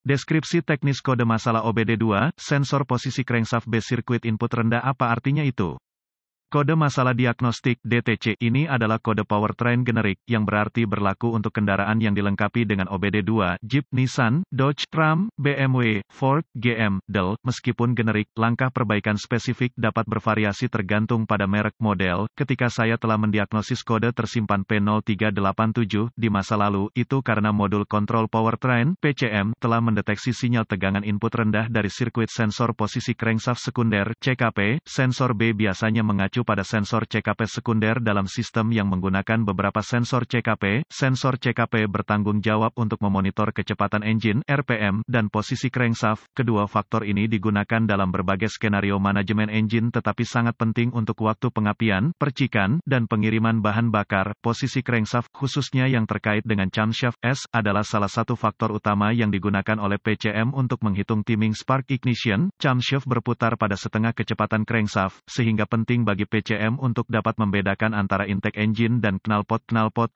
Deskripsi teknis kode masalah OBD2, sensor posisi crankshaft base circuit input rendah apa artinya itu? Kode masalah diagnostik (DTC) ini adalah kode powertrain generik, yang berarti berlaku untuk kendaraan yang dilengkapi dengan OBD2, Jeep, Nissan, Dodge, Ram, BMW, Ford, GM, Dell. Meskipun generik, langkah perbaikan spesifik dapat bervariasi tergantung pada merek model. Ketika saya telah mendiagnosis kode tersimpan P0387 di masa lalu, itu karena modul kontrol powertrain (PCM) telah mendeteksi sinyal tegangan input rendah dari sirkuit sensor posisi crankshaft sekunder (CKP). Sensor B biasanya mengacu pada sensor CKP sekunder dalam sistem yang menggunakan beberapa sensor CKP. Sensor CKP bertanggung jawab untuk memonitor kecepatan engine, RPM, dan posisi crankshaft. Kedua faktor ini digunakan dalam berbagai skenario manajemen engine tetapi sangat penting untuk waktu pengapian, percikan, dan pengiriman bahan bakar. Posisi crankshaft, khususnya yang terkait dengan camshaft S, adalah salah satu faktor utama yang digunakan oleh PCM untuk menghitung timing spark ignition. Camshaft berputar pada setengah kecepatan crankshaft, sehingga penting bagi PCM untuk dapat membedakan antara intake engine dan knalpot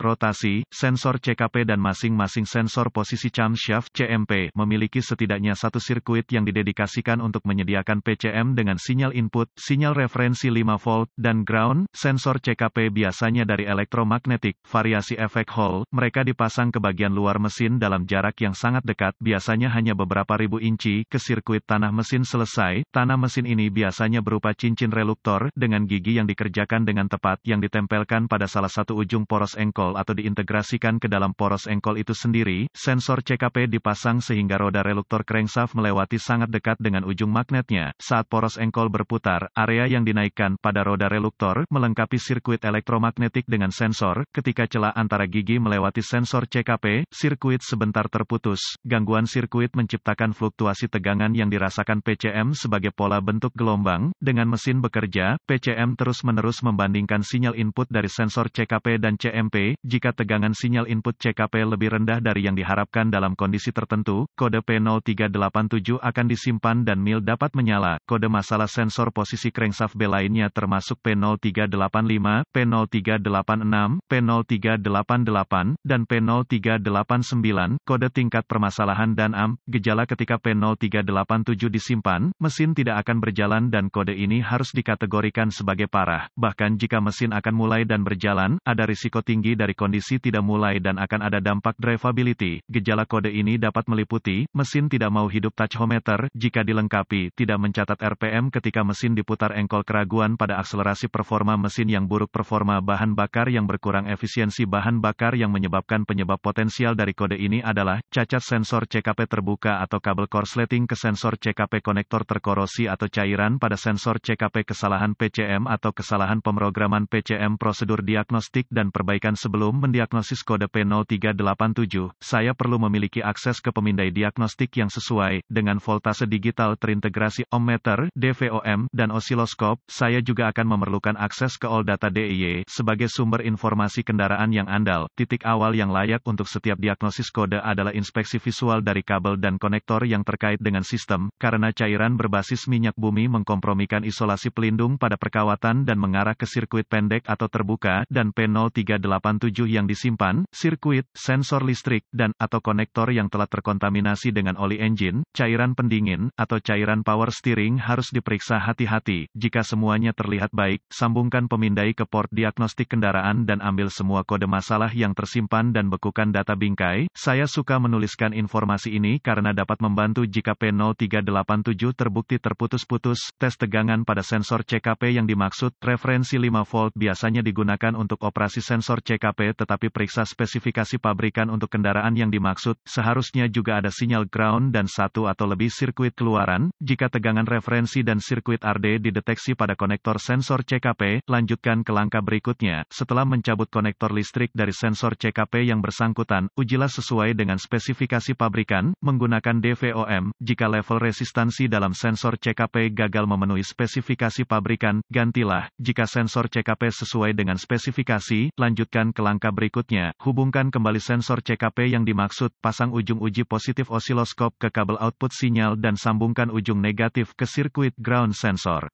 rotasi. Sensor CKP dan masing-masing sensor posisi camshaft (CMP) memiliki setidaknya satu sirkuit yang didedikasikan untuk menyediakan PCM dengan sinyal input, sinyal referensi 5 volt, dan ground. Sensor CKP biasanya dari elektromagnetik, variasi efek Hall. Mereka dipasang ke bagian luar mesin dalam jarak yang sangat dekat, biasanya hanya beberapa ribu inci, ke sirkuit tanah mesin selesai. Tanah mesin ini biasanya berupa cincin reluktor dengan gigi yang dikerjakan dengan tepat, yang ditempelkan pada salah satu ujung poros engkol atau diintegrasikan ke dalam poros engkol itu sendiri. Sensor CKP dipasang sehingga roda reluktor crankshaft melewati sangat dekat dengan ujung magnetnya. Saat poros engkol berputar, area yang dinaikkan pada roda reluktor melengkapi sirkuit elektromagnetik dengan sensor. Ketika celah antara gigi melewati sensor CKP, sirkuit sebentar terputus. Gangguan sirkuit menciptakan fluktuasi tegangan yang dirasakan PCM sebagai pola bentuk gelombang. Dengan mesin bekerja, PCM terus-menerus membandingkan sinyal input dari sensor CKP dan CMP. Jika tegangan sinyal input CKP lebih rendah dari yang diharapkan dalam kondisi tertentu, kode P0387 akan disimpan dan mil dapat menyala. Kode masalah sensor posisi crankshaft B lainnya termasuk P0385, P0386, P0388, dan P0389. Kode tingkat permasalahan dan AM. Gejala ketika P0387 disimpan, mesin tidak akan berjalan dan kode ini harus dikategorikan sebagai parah. Bahkan jika mesin akan mulai dan berjalan, ada risiko tinggi dari kondisi tidak mulai dan akan ada dampak drivability. Gejala kode ini dapat meliputi, mesin tidak mau hidup tachometer, jika dilengkapi, tidak mencatat RPM ketika mesin diputar engkol keraguan pada akselerasi performa mesin yang buruk performa bahan bakar yang berkurang efisiensi bahan bakar yang menyebabkan penyebab potensial dari kode ini adalah, cacat sensor CKP terbuka atau kabel korsleting ke sensor CKP konektor terkorosi atau cairan pada sensor CKP kesalahan PCM atau kesalahan pemrograman PCM prosedur diagnostik dan perbaikan sebelum mendiagnosis kode P0387. Saya perlu memiliki akses ke pemindai diagnostik yang sesuai, dengan voltase digital terintegrasi ohmmeter, DVOM, dan osiloskop. Saya juga akan memerlukan akses ke all data DIY sebagai sumber informasi kendaraan yang andal. Titik awal yang layak untuk setiap diagnosis kode adalah inspeksi visual dari kabel dan konektor yang terkait dengan sistem, karena cairan berbasis minyak bumi mengkompromikan isolasi pelindung pada perkawatan dan mengarah ke sirkuit pendek atau terbuka, dan P0387 yang disimpan, sirkuit, sensor listrik, dan atau konektor yang telah terkontaminasi dengan oli engine, cairan pendingin, atau cairan power steering harus diperiksa hati-hati. Jika semuanya terlihat baik, sambungkan pemindai ke port diagnostik kendaraan dan ambil semua kode masalah yang tersimpan dan bekukan data bingkai. Saya suka menuliskan informasi ini karena dapat membantu jika P0387 terbukti terputus-putus. Tes tegangan pada sensor CKP yang dimaksud, referensi 5 volt biasanya digunakan untuk operasi sensor CKP tetapi periksa spesifikasi pabrikan untuk kendaraan yang dimaksud. Seharusnya juga ada sinyal ground dan satu atau lebih sirkuit keluaran. Jika tegangan referensi dan sirkuit RD dideteksi pada konektor sensor CKP, lanjutkan ke langkah berikutnya. Setelah mencabut konektor listrik dari sensor CKP yang bersangkutan, ujilah sesuai dengan spesifikasi pabrikan, menggunakan DVOM. Jika level resistansi dalam sensor CKP gagal memenuhi spesifikasi pabrikan, gantilah. Jika sensor CKP sesuai dengan spesifikasi, lanjutkan ke langkah berikutnya. Hubungkan kembali sensor CKP yang dimaksud, pasang ujung uji positif osiloskop ke kabel output sinyal dan sambungkan ujung negatif ke sirkuit ground sensor.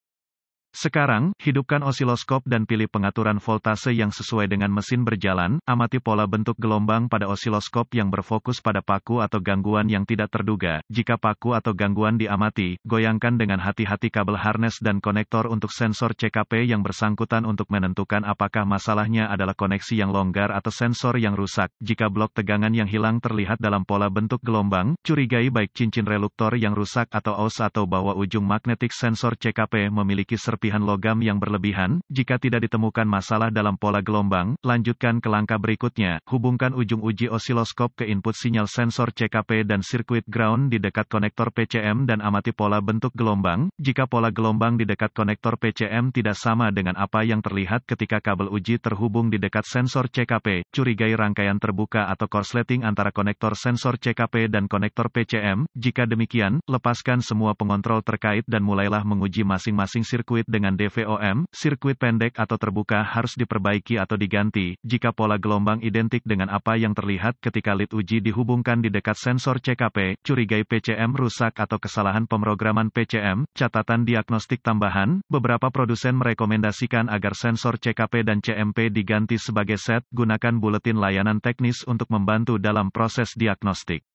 Sekarang, hidupkan osiloskop dan pilih pengaturan voltase yang sesuai dengan mesin berjalan, amati pola bentuk gelombang pada osiloskop yang berfokus pada paku atau gangguan yang tidak terduga. Jika paku atau gangguan diamati, goyangkan dengan hati-hati kabel harness dan konektor untuk sensor CKP yang bersangkutan untuk menentukan apakah masalahnya adalah koneksi yang longgar atau sensor yang rusak. Jika blok tegangan yang hilang terlihat dalam pola bentuk gelombang, curigai baik cincin reluktor yang rusak atau aus atau bahwa ujung magnetik sensor CKP memiliki serpihan logam yang berlebihan. Jika tidak ditemukan masalah dalam pola gelombang, lanjutkan ke langkah berikutnya. Hubungkan ujung uji osiloskop ke input sinyal sensor CKP dan sirkuit ground di dekat konektor PCM dan amati pola bentuk gelombang. Jika pola gelombang di dekat konektor PCM tidak sama dengan apa yang terlihat ketika kabel uji terhubung di dekat sensor CKP, curigai rangkaian terbuka atau korsleting antara konektor sensor CKP dan konektor PCM. Jika demikian, lepaskan semua pengontrol terkait dan mulailah menguji masing-masing sirkuit dengan DVOM. Sirkuit pendek atau terbuka harus diperbaiki atau diganti. Jika pola gelombang identik dengan apa yang terlihat ketika lead uji dihubungkan di dekat sensor CKP, curigai PCM rusak atau kesalahan pemrograman PCM. Catatan diagnostik tambahan, beberapa produsen merekomendasikan agar sensor CKP dan CMP diganti sebagai set. Gunakan buletin layanan teknis untuk membantu dalam proses diagnostik.